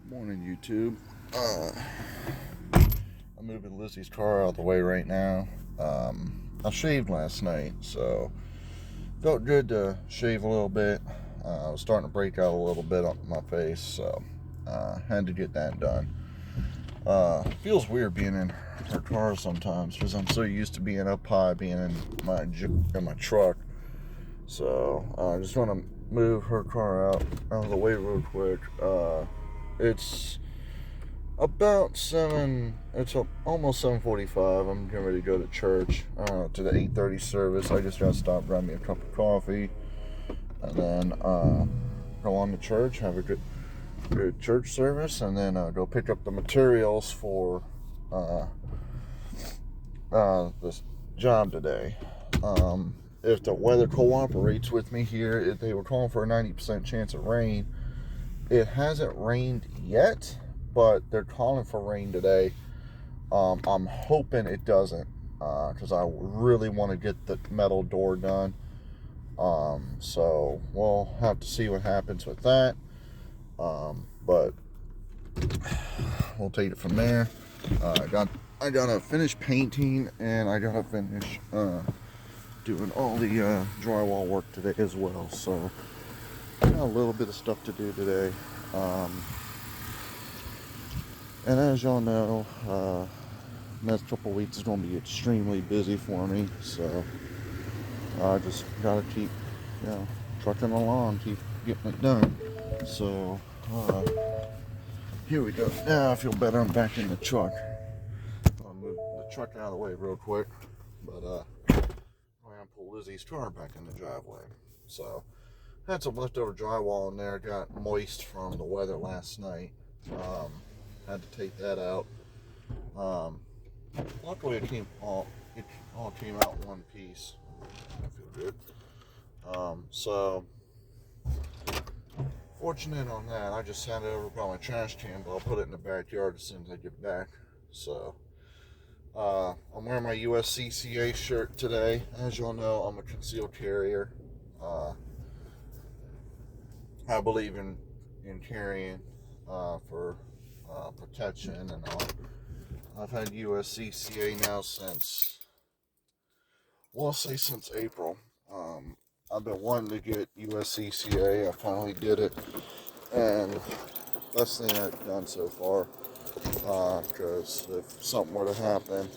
Morning, YouTube. I'm moving Lizzie's car out of the way right now. I shaved last night, so felt good to shave a little bit. I was starting to break out a little bit on my face, so had to get that done. Feels weird being in her car sometimes because I'm so used to being up high, being in my truck. So I just want to move her car out of the way real quick. It's about almost 7:45. I'm getting ready to go to church, to the 8:30 service. I just got to stop, grab me a cup of coffee, and then go on to church, have a good church service, and then go pick up the materials for this job today. If the weather cooperates with me here, they were calling for a 90% chance of rain. It hasn't rained yet, but they're calling for rain today. I'm hoping it doesn't, because I really want to get the metal door done. So we'll have to see what happens with that. But we'll take it from there. I gotta finish painting, and I gotta finish doing all the drywall work today as well. So I got a little bit of stuff to do today. And as y'all know, next couple weeks is going to be extremely busy for me. So I just got to keep, trucking along, keep getting it done. So here we go. Now I feel better. I'm back in the truck. I'll move the truck out of the way real quick. But I'm going to pull Lizzie's car back in the driveway. So had some leftover drywall in there. Got moist from the weather last night. Had to take that out. Luckily it all came out in one piece. I feel good. So fortunate on that. I just sent it over by my trash can, but I'll put it in the backyard as soon as I get back. So I'm wearing my USCCA shirt today. As y'all know, I'm a concealed carrier. I believe in carrying for protection and all. I've had USCCA now since April. I've been wanting to get USCCA. I finally did it, and best thing I've done so far. Because if something were to happen,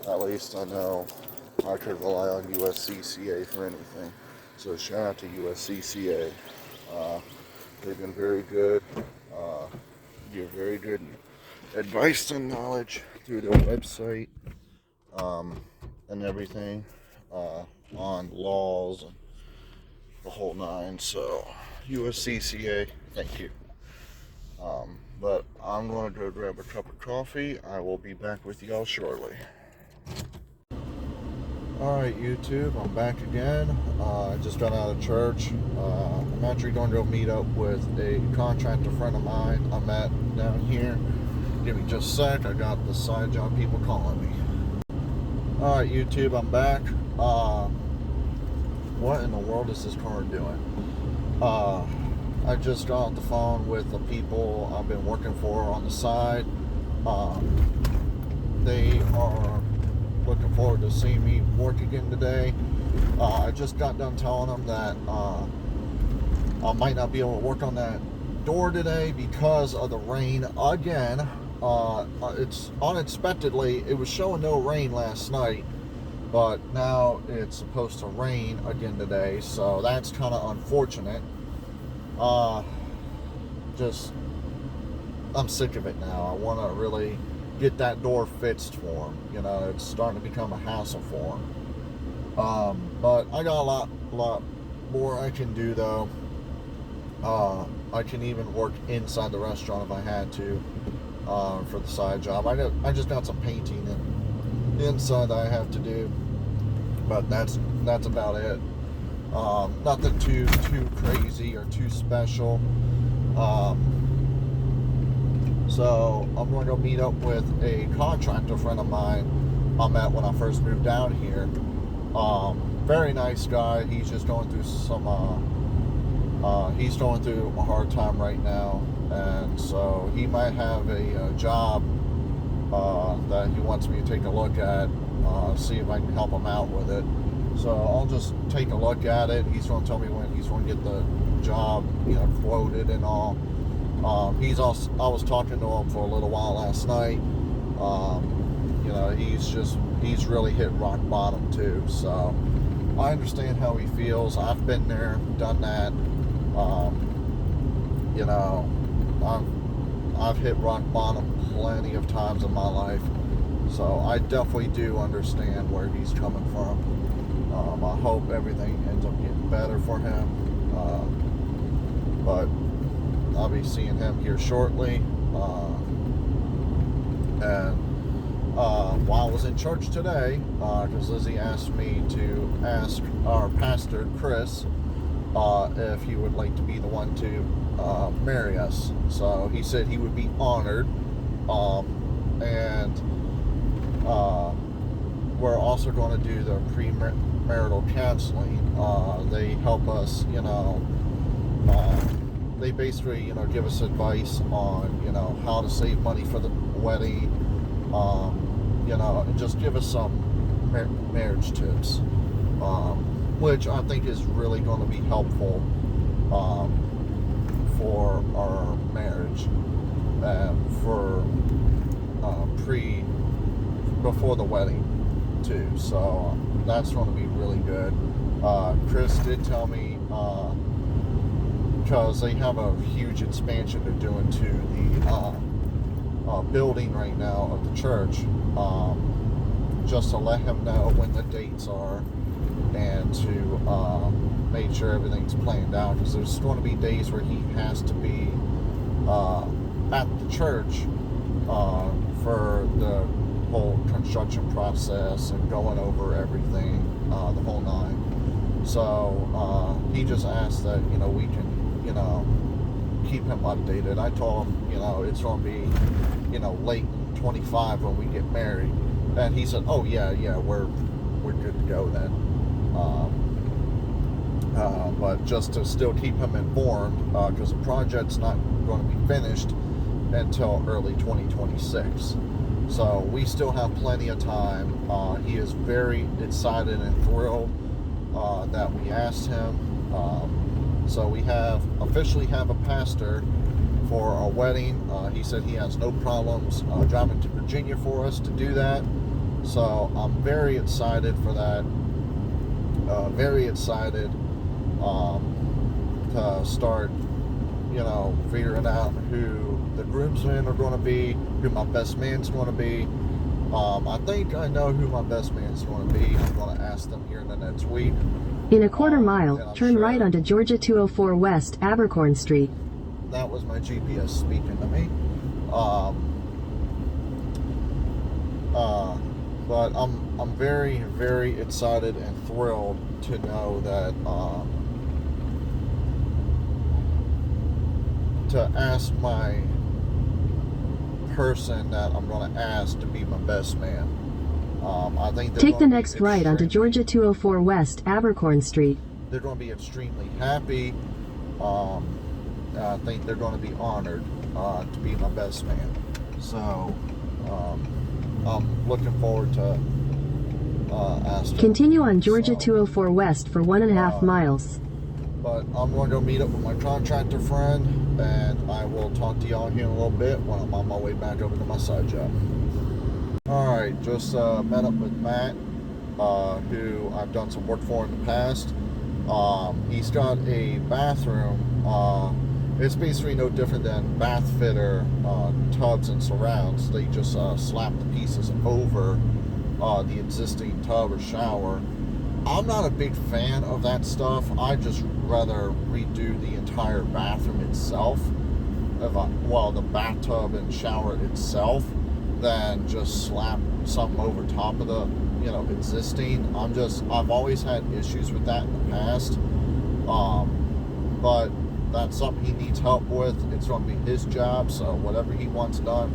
at least I know I could rely on USCCA for anything. So shout out to USCCA. They've been very good. Give very good advice and knowledge through their website, and everything, on laws and the whole nine. So USCCA, thank you. But I'm going to go grab a cup of coffee. I will be back with y'all shortly. Alright, YouTube, I'm back again. I just got out of church. I'm actually going to go meet up with a contractor friend of mine I met down here. Give me just a sec. I got the side job people calling me. Alright, YouTube, I'm back. What in the world is this car doing? I just got off the phone with the people I've been working for on the side. They are looking forward to seeing me work again today. I just got done telling them that I might not be able to work on that door today because of the rain again. It's unexpectedly, it was showing no rain last night, but now it's supposed to rain again today, so that's kind of unfortunate. I'm sick of it now. I want to really get that door fixed for them. It's starting to become a hassle for them. But I got a lot more I can do though. I can even work inside the restaurant if I had to, for the side job. I just got some painting inside that I have to do, but that's about it. Nothing too crazy or too special. So I'm going to go meet up with a contractor friend of mine I met when I first moved down here. Very nice guy. He's just going through he's going through a hard time right now. and so he might have a job that he wants me to take a look at, see if I can help him out with it. So I'll just take a look at it. He's going to tell me when he's going to get the job, quoted and all. I was talking to him for a little while last night. He's really hit rock bottom too. So I understand how he feels. I've been there, done that. I've hit rock bottom plenty of times in my life. So I definitely do understand where he's coming from. I hope everything ends up getting better for him. But I'll be seeing him here shortly. While I was in church today, because Lizzie asked me to ask our pastor, Chris, if he would like to be the one to marry us. So he said he would be honored. We're also going to do the premarital counseling. They help us, they basically, give us advice on, how to save money for the wedding, and just give us some marriage tips, which I think is really going to be helpful for our marriage, before the wedding too. So that's going to be really good. Chris did tell me, because they have a huge expansion they're doing to the building right now of the church, just to let him know when the dates are and to make sure everything's planned out, because there's going to be days where he has to be at the church for the whole construction process and going over everything, the whole nine. So he just asked that we can keep him updated. I told him it's going to be late 25 when we get married, and he said, oh yeah, we're good to go then. But just to still keep him informed, because the project's not going to be finished until early 2026. So we still have plenty of time. He is very excited and thrilled that we asked him. So we officially have a pastor for our wedding. He said he has no problems driving to Virginia for us to do that. So I'm very excited for that. Very excited to start, figuring out who the groomsmen are going to be, who my best man's going to be. I think I know who my best man's going to be. I'm going to ask them here in the next week. In a quarter mile, turn right onto Georgia 204 West Abercorn Street. That was my GPS speaking to me. But I'm very, very excited and thrilled to know that to ask my person that I'm going to ask to be my best man. I think take the next right onto Georgia 204 West Abercorn Street. They're going to be extremely happy. I think they're going to be honored to be my best man. So I'm looking forward to asking. Continue on Georgia 204 West for 1.5 miles. But I'm going to go meet up with my contractor friend, and I will talk to y'all here in a little bit when I'm on my way back over to my side job. Alright, just met up with Matt, who I've done some work for in the past. He's got a bathroom. It's basically no different than bath fitter tubs and surrounds. They just slap the pieces over the existing tub or shower. I'm not a big fan of that stuff. I just rather redo the entire bathroom itself, the bathtub and shower itself, than just slap something over top of the existing. I've always had issues with that in the past, but that's something he needs help with. It's going to be his job, so whatever he wants done,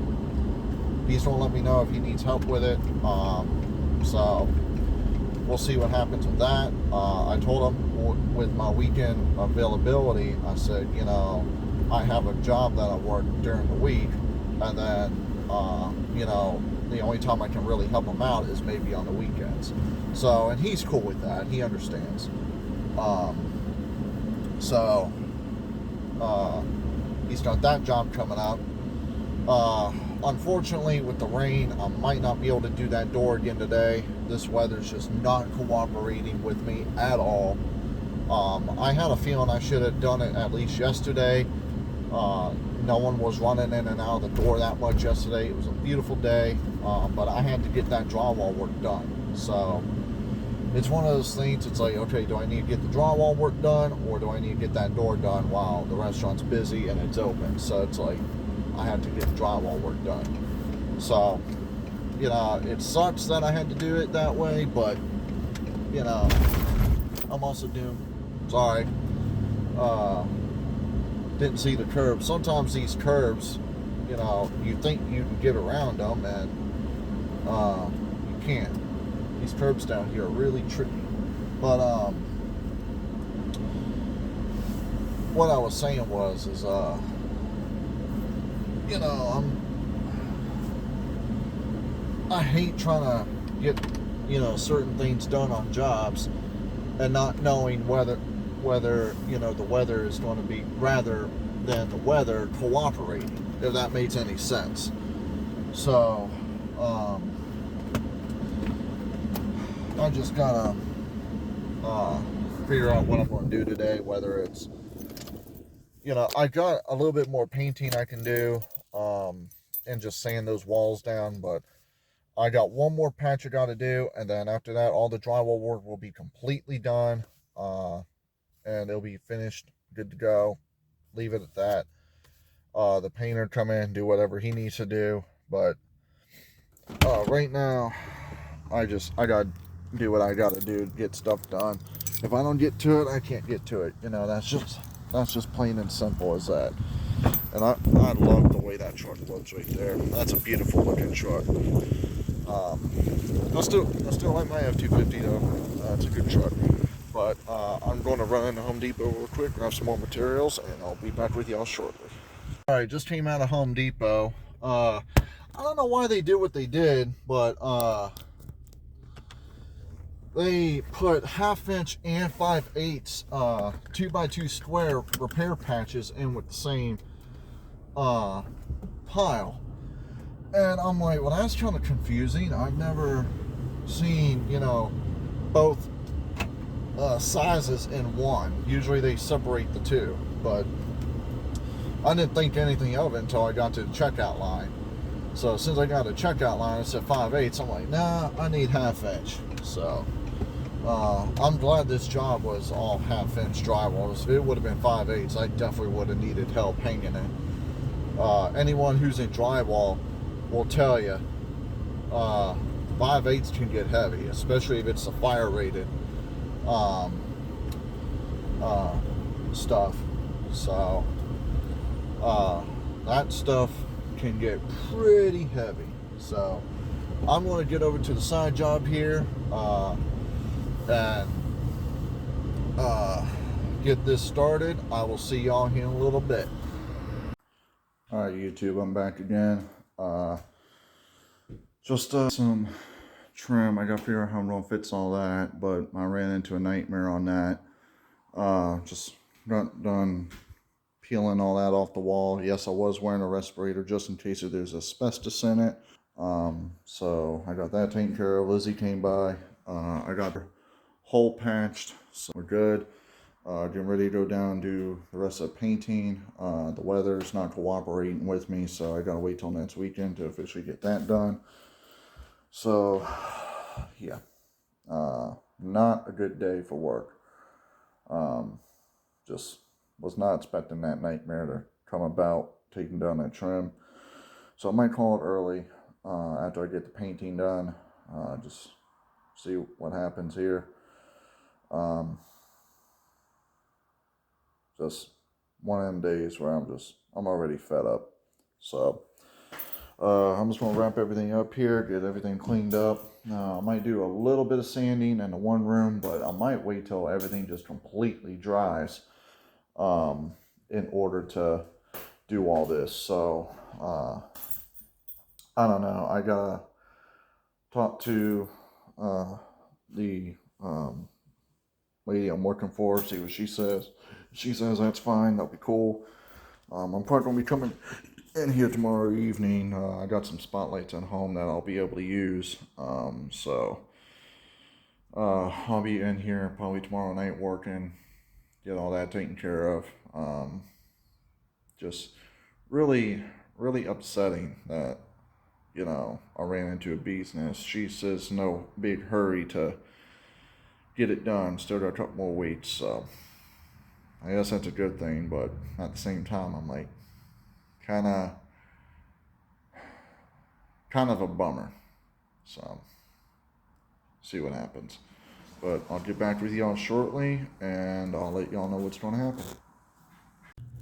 he's going to let me know if he needs help with it. So we'll see what happens with that. I told him with my weekend availability, I said, I have a job that I work during the week, and then the only time I can really help him out is maybe on the weekends. So, and he's cool with that. He understands. So he's got that job coming up. Unfortunately, with the rain, I might not be able to do that door again today. This weather's just not cooperating with me at all. I had a feeling I should have done it at least yesterday. No one was running in and out of the door that much yesterday. It was a beautiful day, but I had to get that drywall work done. So it's one of those things, it's like, okay, do I need to get the drywall work done, or do I need to get that door done while the restaurant's busy and it's open? So it's like, I had to get the drywall work done. So, it sucks that I had to do it that way, but, I'm also doomed. Sorry. Didn't see the curbs. Sometimes these curbs, you think you can get around them, and you can't. These curbs down here are really tricky. But what I was saying is I hate trying to get certain things done on jobs and not knowing whether the weather is going to be, rather than the weather cooperating, if that makes any sense. So I just gotta figure out what I'm going to do today, whether it's I got a little bit more painting I can do, and just sand those walls down, but I got one more patch I got to do, and then after that, all the drywall work will be completely done, and it'll be finished, good to go. Leave it at that. The painter come in, do whatever he needs to do, but right now, I gotta do what I gotta do to get stuff done. If I don't get to it, I can't get to it. That's just plain and simple as that. And I love the way that truck looks right there. That's a beautiful looking truck. I still like my F-250 though. It's a good truck. But I'm going to run into Home Depot real quick, grab some more materials, and I'll be back with y'all shortly. Alright, just came out of Home Depot. I don't know why they did what they did, but they put 1/2 inch and 5/8 2x2 square repair patches in with the same pile. And I'm like, well, that's kind of confusing. I've never seen, both sizes in one. Usually they separate the two, but I didn't think anything of it until I got to the checkout line. So since I got a checkout line, it said 5/8. I'm like, nah, I need 1/2 inch. So I'm glad this job was all 1/2 inch drywall. If it would have been 5/8, I definitely would have needed help hanging it. Anyone who's in drywall will tell you 5/8 can get heavy, especially if it's a fire rated stuff. So that stuff can get pretty heavy. So I'm going to get over to the side job here and get this started. I will see y'all here in a little bit. Alright, YouTube, I'm back again. Just some trim. I got to figure out how I'm going to fix all that, but I ran into a nightmare on that. Just got done peeling all that off the wall. Yes, I was wearing a respirator just in case if there's asbestos in it. So I got that taken care of. Lizzie came by. I got the hole patched, so we're good. Getting ready to go down and do the rest of the painting. The weather's not cooperating with me, so I gotta wait till next weekend to officially get that done. So, yeah, not a good day for work. Just was not expecting that nightmare to come about, taking down that trim. So I might call it early after I get the painting done. Just see what happens here. Just one of them days where I'm already fed up. So I'm just gonna wrap everything up here, get everything cleaned up. I might do a little bit of sanding in the one room, but I might wait till everything just completely dries in order to do all this. So I don't know. I gotta talk to the lady I'm working for, see what she says. She says that's fine, that'll be cool. I'm probably gonna be coming in here tomorrow evening. I got some spotlights at home that I'll be able to use. So I'll be in here probably tomorrow night working, get all that taken care of. Just really, really upsetting that, I ran into a bee's nest. She says no big hurry to get it done. Still got a couple more weeks, so I guess that's a good thing. But at the same time, I'm like, kind of a bummer. So see what happens. But I'll get back with y'all shortly, and I'll let y'all know what's going to happen.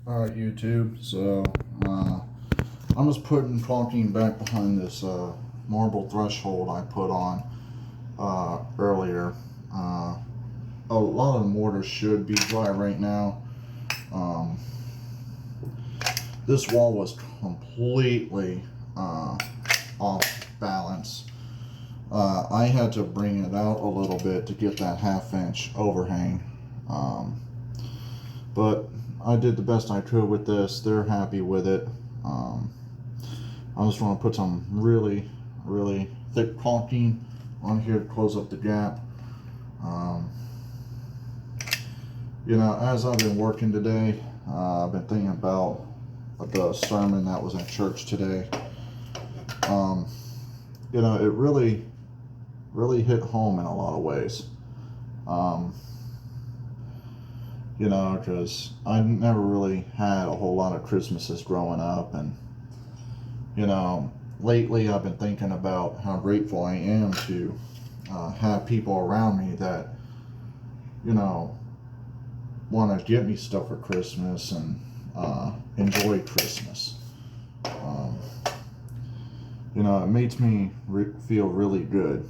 Alright, YouTube, so I'm just putting caulking back behind this marble threshold I put on earlier. A lot of the mortar should be dry right now. This wall was completely off balance. I had to bring it out a little bit to get that 1/2 inch overhang. But I did the best I could with this. They're happy with it. I just want to put some really, really thick caulking on here to close up the gap. As I've been working today, I've been thinking about the sermon that was at church today. It really, really hit home in a lot of ways. Because I never really had a whole lot of Christmases growing up, and lately I've been thinking about how grateful I am to have people around me that want to get me stuff for Christmas and enjoy Christmas. It makes me feel really good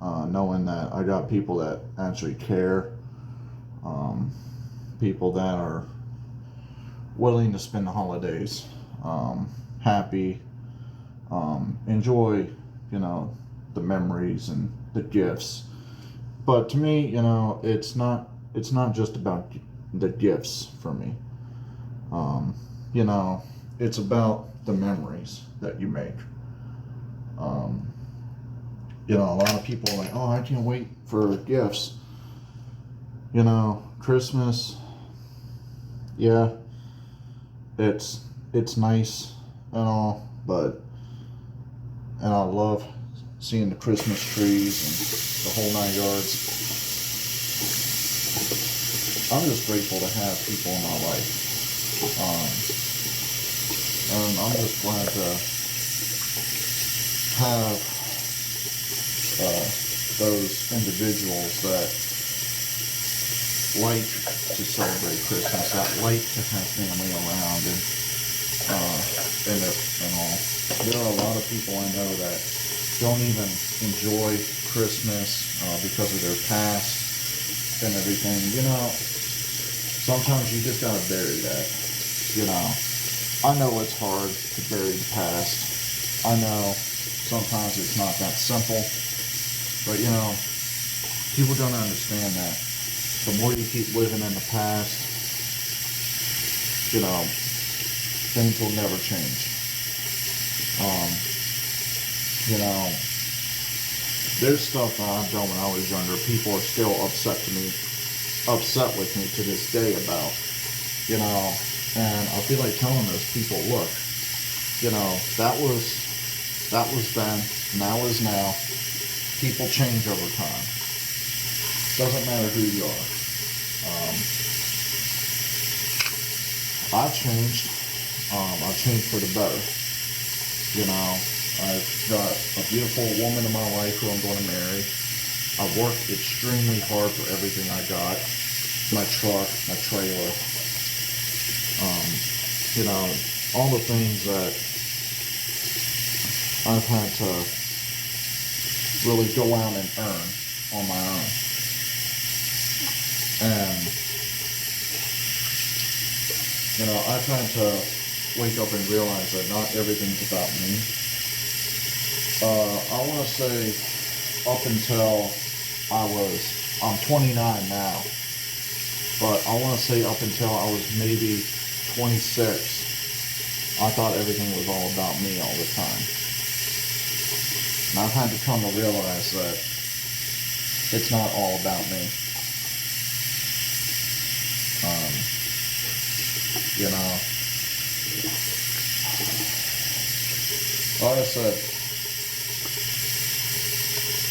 knowing that I got people that actually care, people that are willing to spend the holidays happy, enjoy, the memories and the gifts. But to me, it's not just about the gifts for me. It's about the memories that you make. A lot of people are like, oh, I can't wait for gifts. Christmas, yeah, it's nice and all, and I love seeing the Christmas trees and the whole 9 yards. I'm just grateful to have people in my life. And I'm just glad to have those individuals that like to celebrate Christmas, that like to have family around and all. There are a lot of people I know that don't even enjoy Christmas because of their past and everything. Sometimes you just gotta bury that. I know it's hard to bury the past. I know sometimes it's not that simple, but people don't understand that. The more you keep living in the past, things will never change. There's stuff that I've done when I was younger. People are still upset with me to this day about, and I feel like telling those people, look, that was then, now is now. People change over time. Doesn't matter who you are. I've changed. I've changed for the better. I've got a beautiful woman in my life who I'm going to marry. I've worked extremely hard for everything I got. My truck, my trailer. All the things that I've had to really go out and earn on my own. And I've had to wake up and realize that not everything's about me. I want to say up until I'm 29 now, but I want to say up until I was maybe 26, I thought everything was all about me all the time. And I've had to come to realize that it's not all about me. You know, like I said,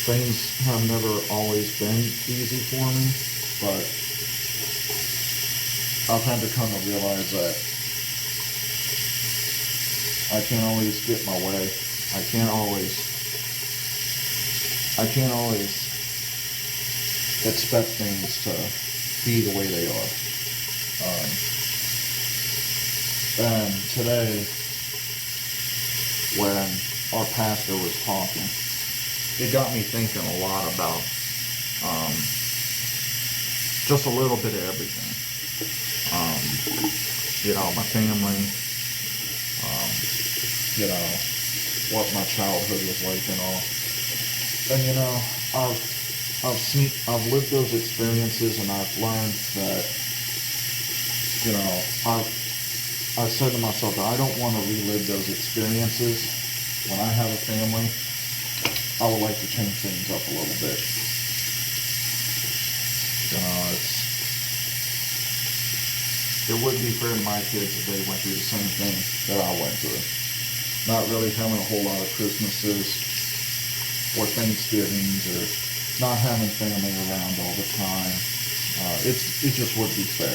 things have never always been easy for me, but I've had to come to realize that I can't always get my way. I can't always expect things to be the way they are. And today, when our pastor was talking, it got me thinking a lot about just a little bit of everything. You know, my family, you know, what my childhood was like and all. And you know, I've lived those experiences, and I've learned that, you know, I said to myself that I don't want to relive those experiences. When I have a family, I would like to change things up a little bit. You know, it would be fair to my kids if they went through the same thing that I went through. Not really having a whole lot of Christmases or Thanksgivings, or not having family around all the time. It just would be fair.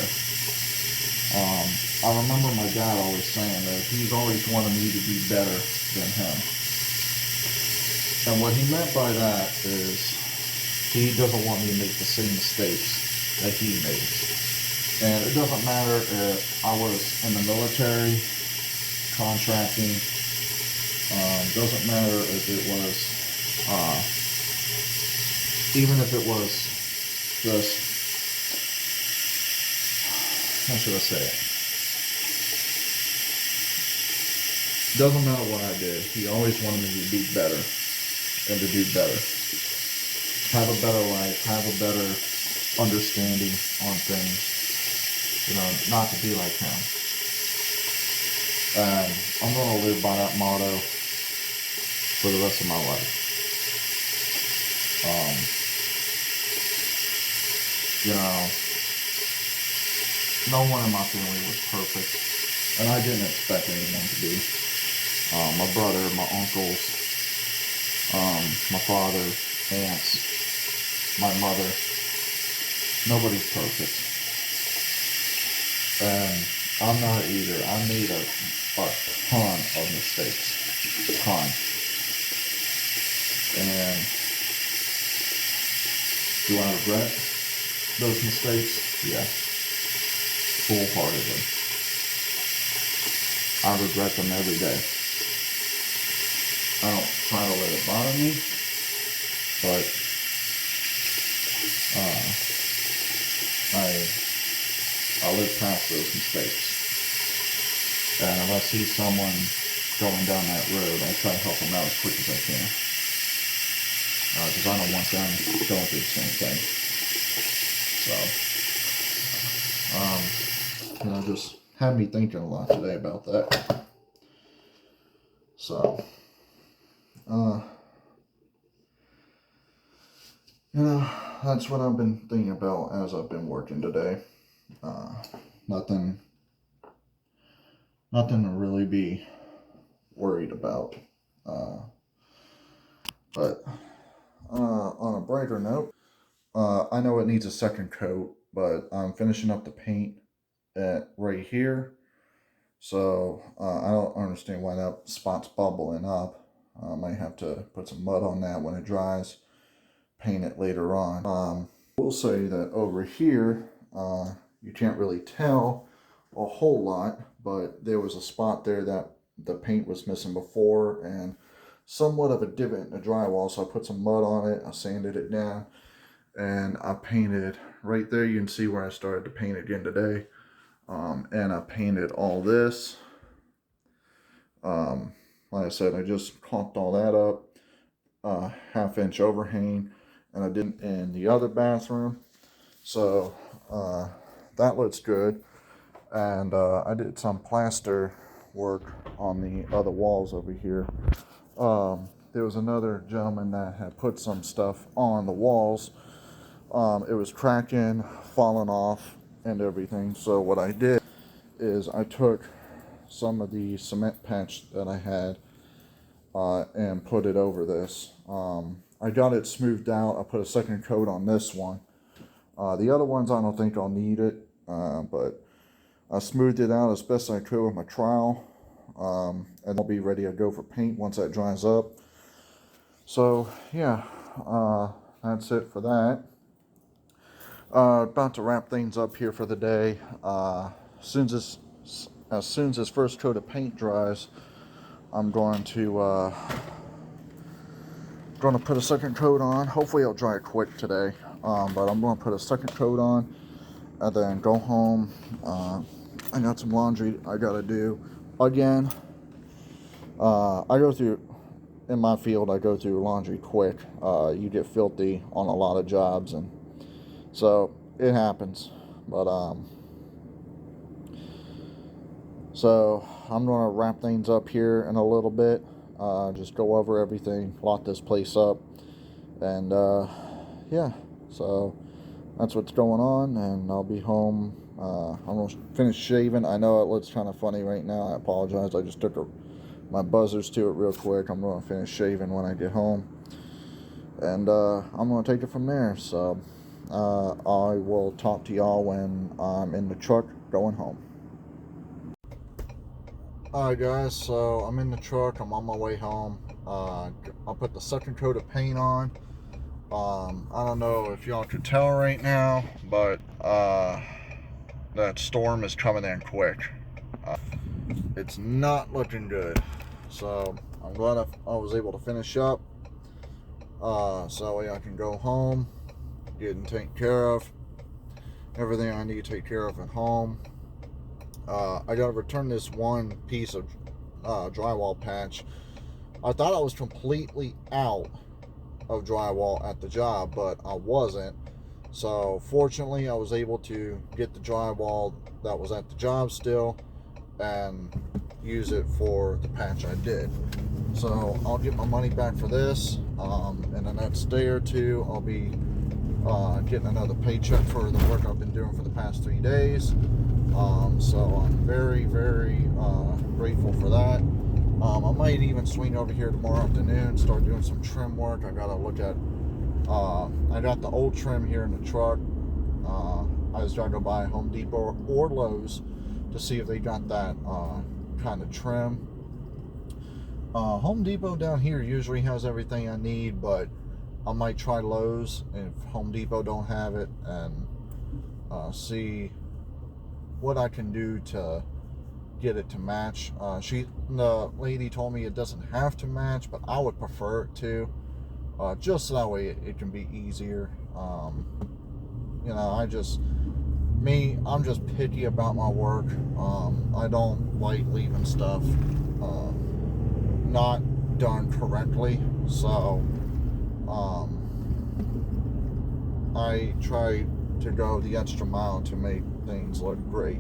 I remember my dad always saying that he's always wanted me to be better than him. And what he meant by that is he doesn't want me to make the same mistakes that he made. And it doesn't matter if I was in the military, contracting, doesn't matter if it was, even if it was just, how should I say it? Doesn't matter what I did. He always wanted me to be better and to do better. Have a better life, have a better understanding on things. You know, not to be like him. And I'm going to live by that motto for the rest of my life. You know, no one in my family was perfect, and I didn't expect anyone to be. My brother, my uncles, my father, aunts, my mother, nobody's perfect. And I'm not either. I made a ton of mistakes. A ton. And do I regret those mistakes? Yeah. Wholeheartedly. I regret them every day. I don't try to let it bother me, but I live past those mistakes. And if I see someone going down that road, I try to help them out as quick as I can. Because I don't want them going through the same thing. So, you know, just had me thinking a lot today about that. So, you know, that's what I've been thinking about as I've been working today. Nothing to really be worried about. But on a brighter note, I know it needs a second coat, but I'm finishing up the paint right here. So I don't understand why that spot's bubbling up. I might have to put some mud on that when it dries, paint it later on. I will say that over here, you can't really tell a whole lot, but there was a spot there that the paint was missing before, and somewhat of a divot in the drywall, so I put some mud on it, I sanded it down, and I painted right there. You can see where I started to paint again today. And I painted all this Like I said, I just caulked all that up, 1/2 inch overhang, and I did in the other bathroom. So that looks good. And I did some plaster work on the other walls over here. There was another gentleman that had put some stuff on the walls. It was cracking, falling off, and everything. So what I did is I took some of the cement patch that I had and put it over this. I got it smoothed out. I put a second coat on this one. The other ones I don't think I'll need it, but I smoothed it out as best I could with my trowel, and I'll be ready to go for paint once that dries up. So yeah, that's it for that. About to wrap things up here for the day. As soon as this first coat of paint dries, I'm going to put a second coat on. Hopefully it'll dry quick today, but I'm going to put a second coat on and then go home. I got some laundry I gotta do again. In my field, I go through laundry quick. You get filthy on a lot of jobs, and so it happens. But so I'm gonna wrap things up here in a little bit. Just go over everything, lock this place up, and yeah. So that's what's going on, and I'll be home. I'm gonna finish shaving. I know it looks kind of funny right now. I apologize. I just took my buzzers to it real quick. I'm gonna finish shaving when I get home, and I'm gonna take it from there. So I will talk to y'all when I'm in the truck going home. Alright guys, so I'm in the truck. I'm on my way home. I'll put the second coat of paint on. I don't know if y'all could tell right now, but that storm is coming in quick. It's not looking good. So I'm glad I was able to finish up. So that way I can go home, getting taken care of. Everything I need to take care of at home. I gotta return this one piece of drywall patch. I thought I was completely out of drywall at the job, but I wasn't. So fortunately I was able to get the drywall that was at the job still and use it for the patch I did. So I'll get my money back for this. In the next day or two I'll be getting another paycheck for the work I've been doing for the past 3 days. So I'm very, very grateful for that. I might even swing over here tomorrow afternoon, start doing some trim work. I gotta look at, I got the old trim here in the truck. I was trying to go by Home Depot or Lowe's to see if they got that kind of trim. Home Depot down here usually has everything I need, but I might try Lowe's if Home Depot don't have it, and see what I can do to get it to match. The lady told me it doesn't have to match, but I would prefer it to, just so that way it can be easier. You know, I'm just picky about my work. I don't like leaving stuff not done correctly, so I try to go the extra mile to make things look great.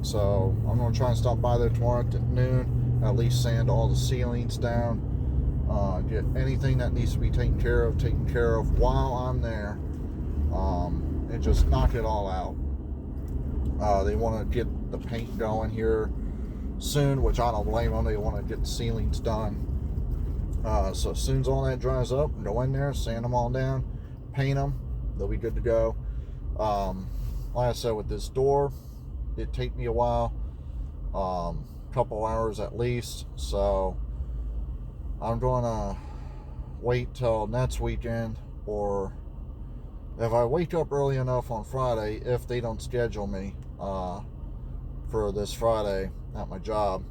So I'm gonna try and stop by there tomorrow at noon, at least sand all the ceilings down, get anything that needs to be taken care of while I'm there, and just knock it all out. They want to get the paint going here soon, which I don't blame them. They want to get the ceilings done. So as soon as all that dries up, go in there, sand them all down, paint them, they'll be good to go. Like I said, with this door, it take me a while, couple hours at least, so I'm gonna wait till next weekend, or if I wake up early enough on Friday, if they don't schedule me for this Friday at my job,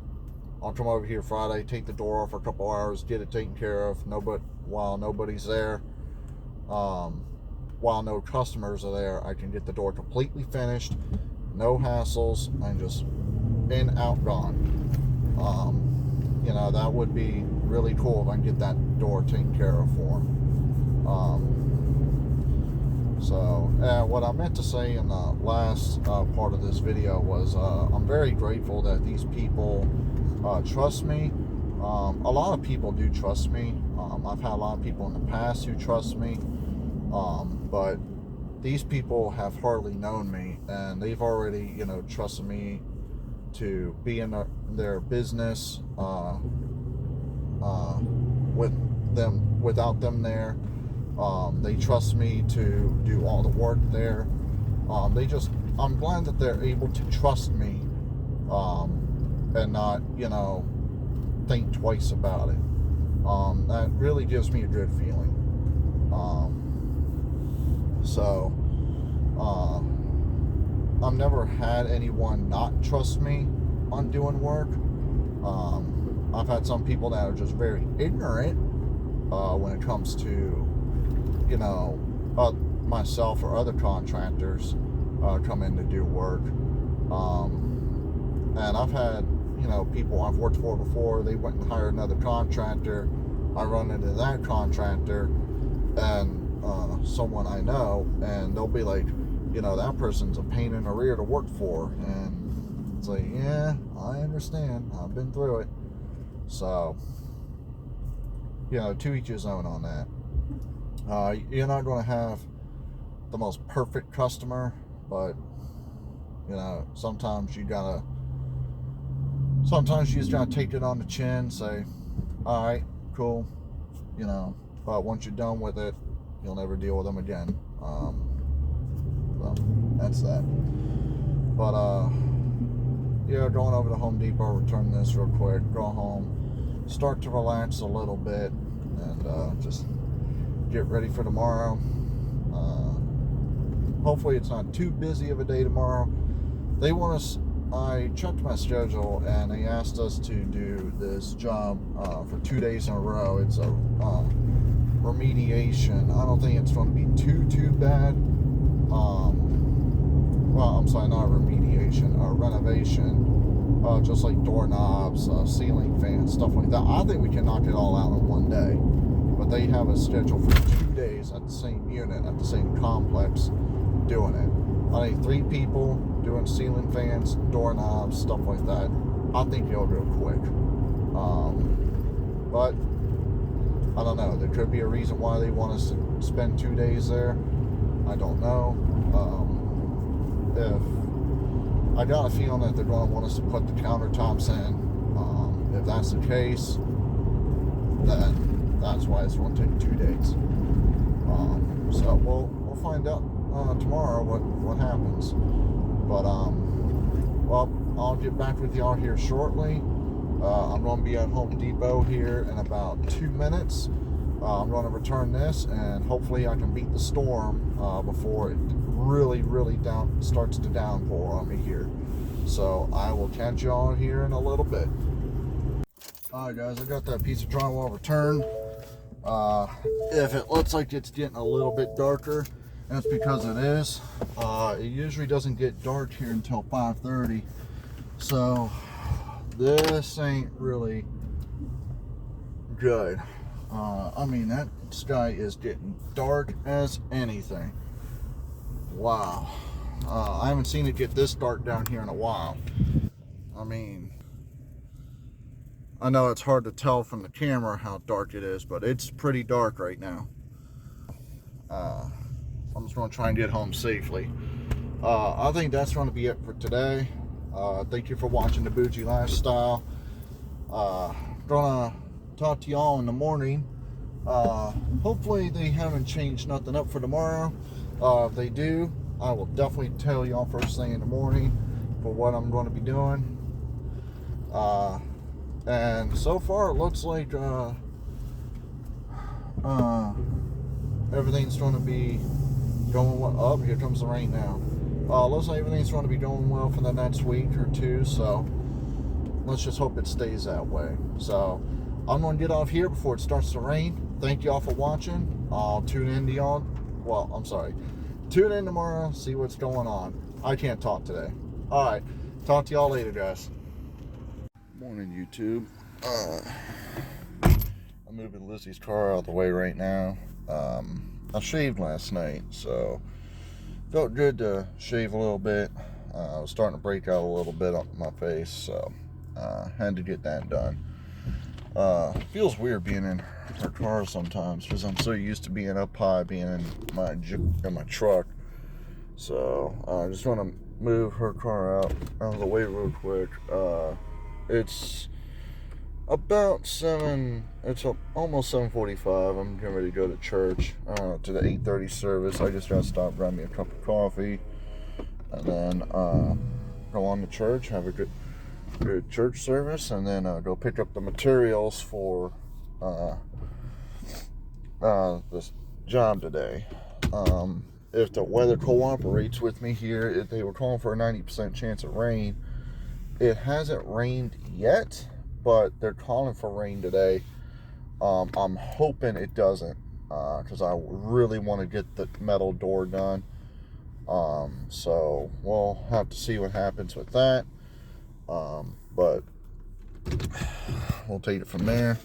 I'll come over here Friday, take the door off for a couple hours, get it taken care of, while nobody's there, while no customers are there, I can get the door completely finished, no hassles, and just in, out, gone. You know, that would be really cool if I can get that door taken care of for him. So what I meant to say in the last part of this video was I'm very grateful that these people trust me. A lot of people do trust me. I've had a lot of people in the past who trust me, but these people have hardly known me, and they've already, you know, trusted me to be in their business without them there. They trust me to do all the work there. I'm glad that they're able to trust me and not, you know, think twice about it. That really gives me a good feeling. I've never had anyone not trust me on doing work. I've had some people that are just very ignorant when it comes to, you know, myself or other contractors come in to do work. And I've had, you know, people I've worked for before, they went and hired another contractor. I run into that contractor and someone I know, and they'll be like, you know, that person's a pain in the rear to work for. And it's like, yeah, I understand. I've been through it. So, you know, to each his own on that. You're not going to have the most perfect customer, but, you know, sometimes you just gotta take it on the chin, say, all right, cool, you know, but once you're done with it, you'll never deal with them again. So that's that. But yeah, going over to Home Depot, return this real quick, go home, start to relax a little bit, and just get ready for tomorrow. Hopefully it's not too busy of a day tomorrow. They want us, I checked my schedule, and they asked us to do this job for 2 days in a row. It's a remediation. I don't think it's going to be too bad. Well, I'm sorry, not a remediation, a renovation. Just like doorknobs, ceiling fans, stuff like that. I think we can knock it all out in one day. But they have a schedule for 2 days at the same unit, at the same complex, doing it. I need 3 people doing ceiling fans, doorknobs, stuff like that. I think it'll go quick. But I don't know. There could be a reason why they want us to spend 2 days there. I don't know. If I got a feeling that they're going to want us to put the countertops in. If that's the case, then that's why it's going to take 2 days. So we'll find out tomorrow what happens. But well, I'll get back with y'all here shortly. I'm going to be at Home Depot here in about 2 minutes. I'm going to return this, and hopefully I can beat the storm before it really starts to downpour on me here. So I will catch y'all here in a little bit. Alright guys, I got that piece of drywall returned. If it looks like it's getting a little bit darker, that's because it is. It usually doesn't get dark here until 5:30. So this ain't really good. I mean, that sky is getting dark as anything. Wow. I haven't seen it get this dark down here in a while. I mean, I know it's hard to tell from the camera how dark it is, but it's pretty dark right now. I'm just going to try and get home safely. I think that's going to be it for today. Thank you for watching The Bougie Lifestyle. Gonna talk to y'all in the morning. Hopefully they haven't changed nothing up for tomorrow. If they do, I will definitely tell y'all first thing in the morning for what I'm going to be doing. And so far it looks like everything's going to be going well. Oh, here comes the rain now. Looks like everything's going to be going well for the next week or two, so let's just hope it stays that way. So I'm going to get off here before it starts to rain. Thank y'all for watching. I'll tune in to y'all. Well, I'm sorry. Tune in tomorrow, see what's going on. I can't talk today. Alright, talk to y'all later, guys. Morning, YouTube. I'm moving Lizzie's car out of the way right now. I shaved last night, so felt good to shave a little bit. I was starting to break out a little bit on my face, so had to get that done. Feels weird being in her car sometimes because I'm so used to being up high, being in my truck. So I just want to move her car out of the way real quick. It's about almost 7:45. I'm getting ready to go to church, to the 8:30 service. I just gotta stop, grab me a cup of coffee, and then go on to church, have a good church service, and then go pick up the materials for this job today. If the weather cooperates with me here, they were calling for a 90% chance of rain. It hasn't rained yet, but they're calling for rain today. I'm hoping it doesn't, because I really want to get the metal door done. So we'll have to see what happens with that. But we'll take it from there.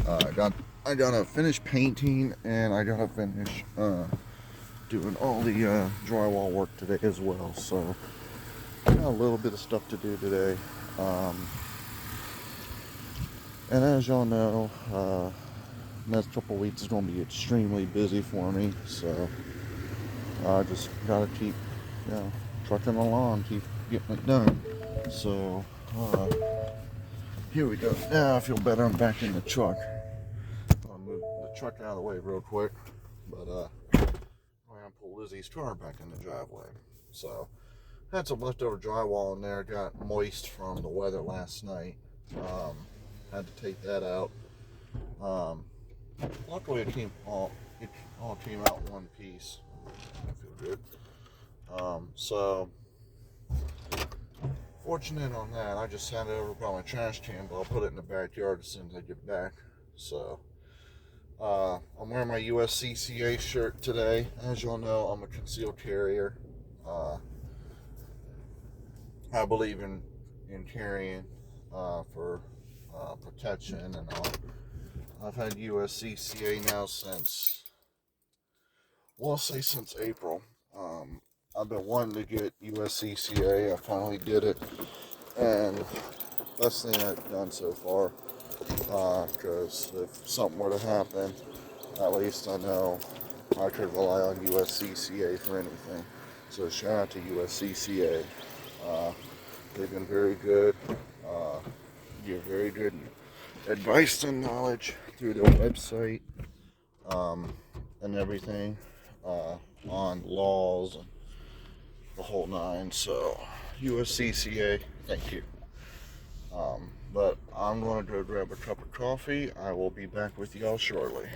I gotta finish painting, and I gotta finish doing all the drywall work today as well. So got a little bit of stuff to do today. And as y'all know, next couple weeks is going to be extremely busy for me. So I just gotta keep, trucking along, keep getting it done. So here we go. Now I feel better. I'm back in the truck. I'll move the truck out of the way real quick, but I'm gonna pull Lizzie's car back in the driveway. So had some leftover drywall in there. Got moist from the weather last night. Had to take that out. Luckily it all came out in one piece. I feel good. So fortunate on that. I just sent it over by my trash can, but I'll put it in the backyard as soon as I get back. So I'm wearing my USCCA shirt today. As y'all know, I'm a concealed carrier. I believe in carrying for protection and all. I've had USCCA now since April. I've been wanting to get USCCA. I finally did it, and best thing I've done so far. Because if something were to happen, at least I know I could rely on USCCA for anything. So shout out to USCCA. They've been very good. Give very good advice and knowledge through their website, and everything, on laws and the whole nine. So USCCA, thank you. But I'm going to go grab a cup of coffee. I will be back with y'all shortly.